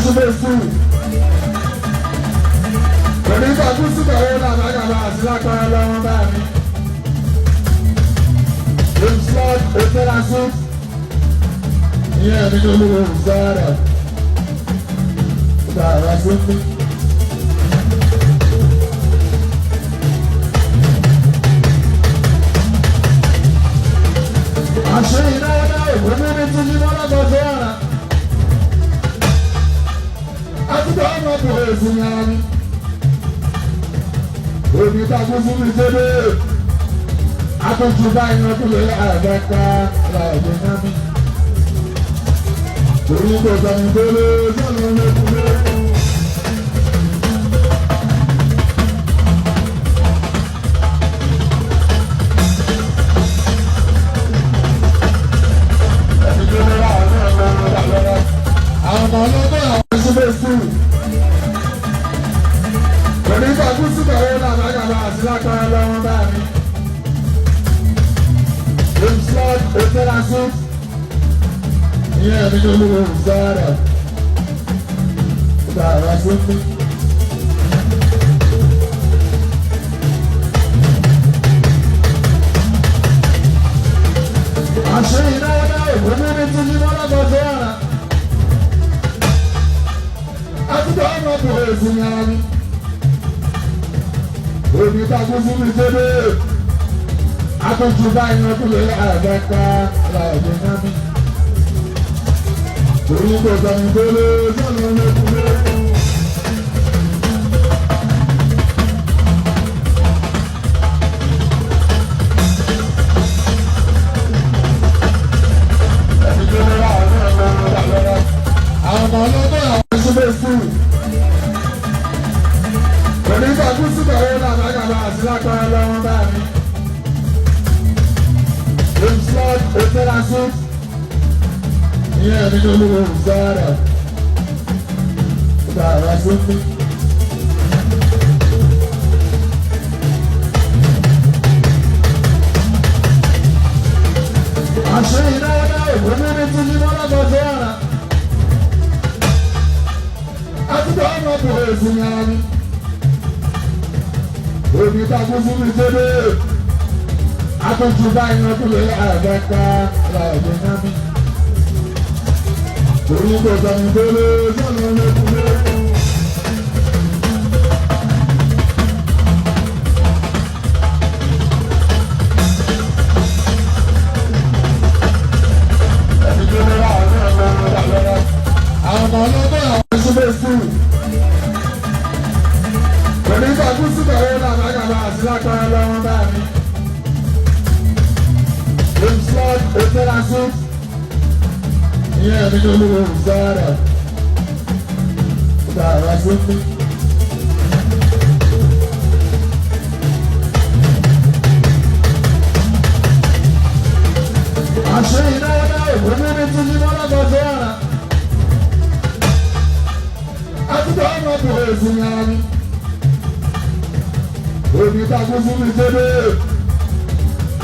Jésù. Onígbà gúúsù kọ̀wé làbàgàbà àti lápára lọ́wọ́ bá mi. James Lord Otelasu. Ìyẹn mi ló lówó ìsára. Ìdára sókè. Àṣẹ ìnáwó náà ògùn mímí tún ní wọ́n lọ́gọ́ tó ọ̀rà. Àtúntò ọmọ bùrọ̀ èsì ní ara mi. Òbí tàbí fún mi débé. Àtúntò báyìí náà tún lè àgbàkà láìpẹ́ náà mi. Torí kò sọ̀rọ̀ ìdólé sọ̀rọ̀ lẹ́kùnlé. Àwọn ọlọ́gbọ́n àwọn ṣubú fún onígbà gúúsù kọ̀wé làbàgàbà àti lápára lọ́wọ́ bá mi. James Lord Otelasu. Ìyẹn mi ló lówó ìsára. Ìdára sókè. Àṣẹ ìnáwó náà ògùn mímí tún ní wọ́n lọ́gọ́ tó ọ̀rà. Àtúntò ọmọ bùrọ̀ èsì ní ara mi. Òbí tàbí fún mi débé. Àtúntò báyìí náà tún lè àgbàkà láìpẹ́ náà mi. Torí kò sọ̀rọ̀ ìdólé sọ̀rọ̀ lẹ́kùnlé. Àwọn ọlọ́gbọ́n àwọn ṣubú fún onígbà gúúsù kọ̀wé làbàgàbà àti lápára lọ́wọ́ bá mi. James Lord Otelasu. Ìyẹn mi ló lówó ìsára. Ìdára sókè. Àṣẹ ìnáwó náà ògùn mímí tún ní wọ́n lọ́gọ́ tó ọ̀rà. Àtúntò ọmọ bùrọ̀ èsì ní ara mi. Òbí tàbí fún mi débé. Àtúntò báyìí náà tún lè àgbàkà láìpẹ́ náà mi. Torí kò sọ̀rọ̀ ìdólé sọ̀rọ̀ lẹ́kùnlé. Àwọn ọlọ́gbọ́n àwọn ṣubú fún onígbà gúúsù kọ̀wé làbàgàbà àti lápára lọ́wọ́ bá mi. James Lord Otelasu. Ìyẹn mi ló lówó ìsára. Ìdára sókè. Àṣẹ ìnáwó náà ògùn mímí tún ní wọ́n lọ́gọ́ tó ọ̀rà. Àtúntò ọmọ bùrọ̀ èsì ní ara mi. Òbí tàbí fún mi débé.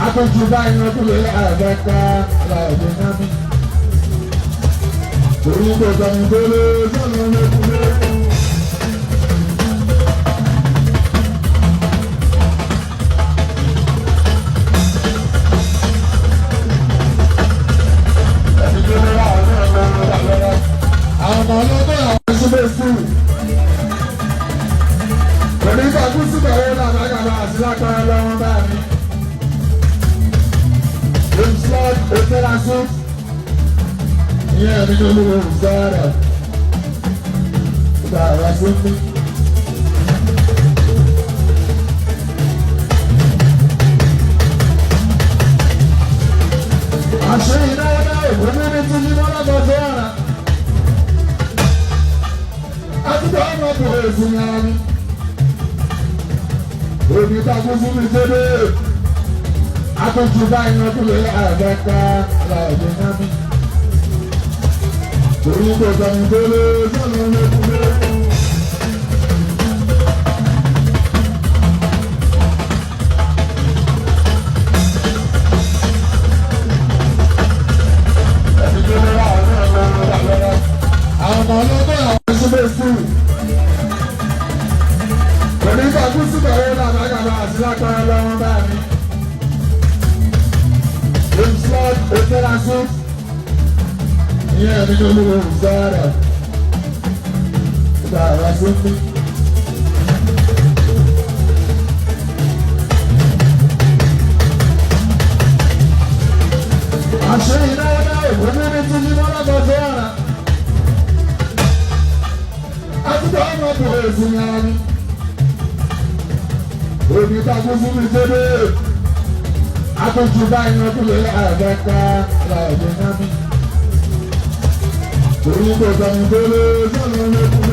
Àtúntò báyìí náà tún lè àgbàkà láìpẹ́ náà mi. Torí kò sọ̀rọ̀ ìdólé sọ̀rọ̀ lẹ́kùnlé. Àwọn ọlọ́gbọ́n àwọn ṣubú fún onígbà gúúsù kọ̀wé làbàgàbà àti lápára lọ́wọ́ bá mi. James Lord Otelasu. Ìyẹn mi ló lówó ìsára. Ìdára sókè. Àṣẹ ìnáwó náà ògùn mímí tún ní wọ́n lọ́gọ́ tó ọ̀rà. Àtúntò ọmọ bùrọ̀ èsì ní ara mi. Òbí tàbí fún mi débé. Àtúntò báyìí náà tún lè àgbàkà láìpẹ́ náà mi. Torí kò sọ̀rọ̀ ìdólé sọ̀rọ̀ lẹ́kùnlé. ọmọ ọlọ́gbọ́n àwọn nínú olówó sára ìgbà àwọn sómi. àṣẹ ìnáwó náà òkú nínú títí wọn lọ́gọ́ tó ọ̀rà. àtúntò ọmọ bòrò ìsinmi ara ni. òní takú fún mi dédé. àtúntò báyìí lọ́dún lórí àgbàkà láìpẹ́ náà mi. Orí kò sọ̀rọ̀ ìgbélé sọ̀rọ̀ lẹ́kùn.